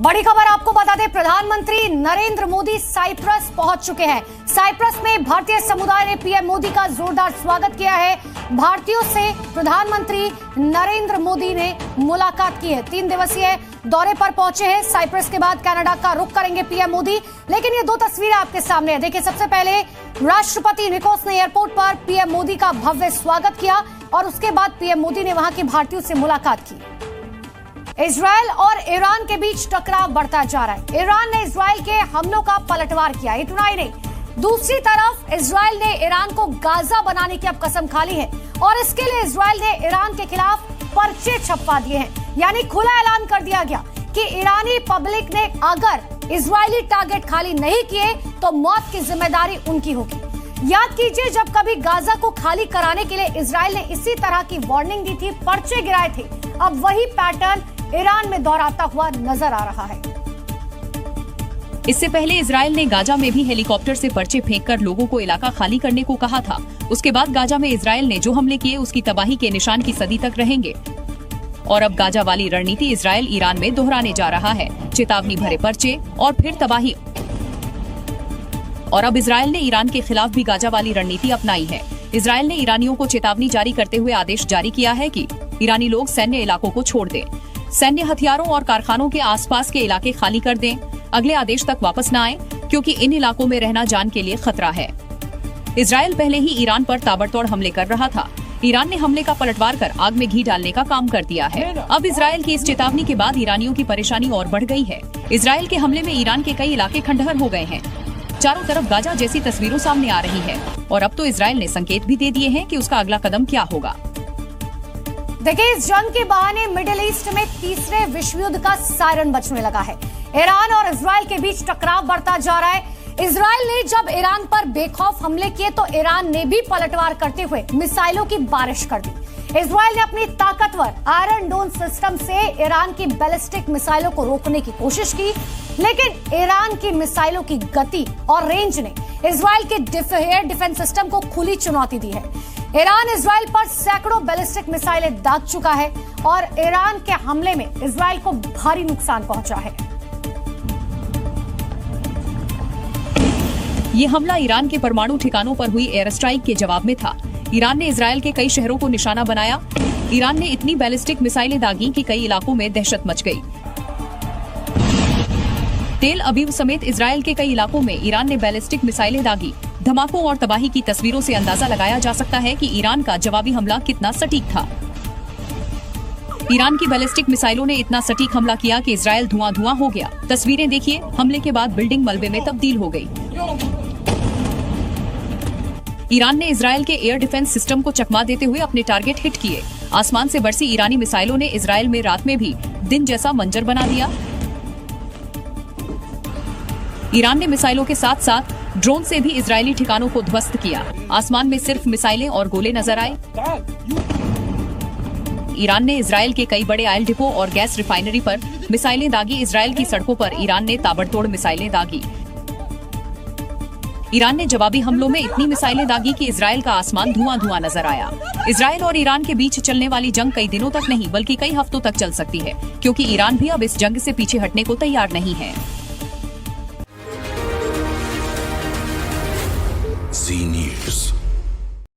बड़ी खबर आपको बता दें, प्रधानमंत्री नरेंद्र मोदी साइप्रस पहुंच चुके हैं। साइप्रस में भारतीय समुदाय ने पीएम मोदी का जोरदार स्वागत किया है। भारतीयों से प्रधानमंत्री नरेंद्र मोदी ने मुलाकात की है। 3 दिवसीय दौरे पर पहुंचे हैं। साइप्रस के बाद कनाडा का रुख करेंगे पीएम मोदी। लेकिन ये 2 तस्वीरें आपके सामने है। देखिए, सबसे पहले राष्ट्रपति निकोस ने एयरपोर्ट पर पीएम मोदी का भव्य स्वागत किया और उसके बाद पीएम मोदी ने वहां के भारतीयों से मुलाकात की। इजरायल और ईरान के बीच टकराव बढ़ता जा रहा है। ईरान ने इजरायल के हमलों का पलटवार किया। इतना ही नहीं, दूसरी तरफ इजरायल ने ईरान को गाजा बनाने की अब कसम खा ली है और इसके लिए इजरायल ने ईरान के खिलाफ पर्चे छपवा दिए हैं। यानी खुला ऐलान कर दिया गया कि ईरानी पब्लिक ने अगर इजरायली टारगेट खाली नहीं किए तो मौत की जिम्मेदारी उनकी होगी। याद कीजिए, जब कभी गाजा को खाली कराने के लिए इजरायल ने इसी तरह की वार्निंग दी थी, पर्चे गिराए थे। अब वही पैटर्न ईरान में दोहराता हुआ नजर आ रहा है। इससे पहले इजरायल ने गाजा में भी हेलीकॉप्टर से पर्चे फेंककर लोगों को इलाका खाली करने को कहा था। उसके बाद गाजा में इजरायल ने जो हमले किए उसकी तबाही के निशान की सदी तक रहेंगे। और अब गाजा वाली रणनीति इजरायल ईरान में दोहराने जा रहा है। चेतावनी भरे पर्चे और फिर तबाही। और अब इजरायल ने ईरान के खिलाफ भी गाजा वाली रणनीति अपनाई है। इजरायल ने ईरानियों को चेतावनी जारी करते हुए आदेश जारी किया है कि ईरानी लोग सैन्य इलाकों को छोड़ दें, सैन्य हथियारों और कारखानों के आसपास के इलाके खाली कर दें, अगले आदेश तक वापस न आए, क्योंकि इन इलाकों में रहना जान के लिए खतरा है। इजरायल पहले ही ईरान पर ताबड़तोड़ हमले कर रहा था। ईरान ने हमले का पलटवार कर आग में घी डालने का काम कर दिया है। अब इजरायल की इस चेतावनी के बाद ईरानियों की परेशानी और बढ़ गई है। इजरायल के हमले में ईरान के कई इलाके खंडहर हो गए हैं। चारों तरफ गाजा जैसी तस्वीरों सामने आ रही है और अब तो इजरायल ने संकेत भी दे दिए हैं कि उसका अगला कदम क्या होगा। देखिए, इस जंग के बहाने मिडिल ईस्ट में तीसरे विश्व युद्ध का सायरन बजने लगा है। ईरान और इजरायल के बीच टकराव बढ़ता जा रहा है। इजरायल ने जब ईरान पर बेखौफ हमले किए तो ईरान ने भी पलटवार करते हुए मिसाइलों की बारिश कर दी। इजरायल ने अपनी ताकतवर आयरन डोम सिस्टम से ईरान की बैलिस्टिक मिसाइलों को रोकने की कोशिश की, लेकिन ईरान की मिसाइलों की गति और रेंज ने इजरायल के एयर डिफेंस सिस्टम को खुली चुनौती दी है। ईरान इजरायल पर सैकड़ों बैलिस्टिक मिसाइलें दाग चुका है और ईरान के हमले में इजरायल को भारी नुकसान पहुंचा है। ये हमला ईरान के परमाणु ठिकानों पर हुई एयर स्ट्राइक के जवाब में था। ईरान ने इजरायल के कई शहरों को निशाना बनाया। ईरान ने इतनी बैलिस्टिक मिसाइलें दागी कि कई इलाकों में दहशत मच गई। तेल अवीव समेत इजरायल के कई इलाकों में ईरान ने बैलिस्टिक मिसाइलें दागी। धमाकों और तबाही की तस्वीरों से अंदाजा लगाया जा सकता है कि ईरान का जवाबी हमला कितना सटीक था। ईरान की बैलिस्टिक मिसाइलों ने इतना सटीक हमला किया कि इजरायल धुआं-धुआं हो गया। तस्वीरें देखिए, हमले के बाद बिल्डिंग मलबे में तब्दील हो गई। ईरान ने इजरायल के एयर डिफेंस सिस्टम को चकमा देते हुए अपने टारगेट हिट किए। आसमान से बरसी ईरानी मिसाइलों ने इजरायल में रात में भी दिन जैसा मंजर बना दिया। ईरान ने मिसाइलों के साथ साथ ड्रोन से भी इजरायली ठिकानों को ध्वस्त किया। आसमान में सिर्फ मिसाइलें और गोले नजर आए। ईरान ने इजरायल के कई बड़े ऑयल डिपो और गैस रिफाइनरी पर मिसाइलें दागी। इजरायल की सड़कों पर ईरान ने ताबड़तोड़ मिसाइलें दागी। ईरान ने जवाबी हमलों में इतनी मिसाइलें दागी कि इजरायल का आसमान धुआं-धुआं नजर आया। इजरायल और ईरान के बीच चलने वाली जंग कई दिनों तक नहीं बल्कि कई हफ्तों तक चल सकती है, क्योंकि ईरान भी अब इस जंग से पीछे हटने को तैयार नहीं है। Zee News.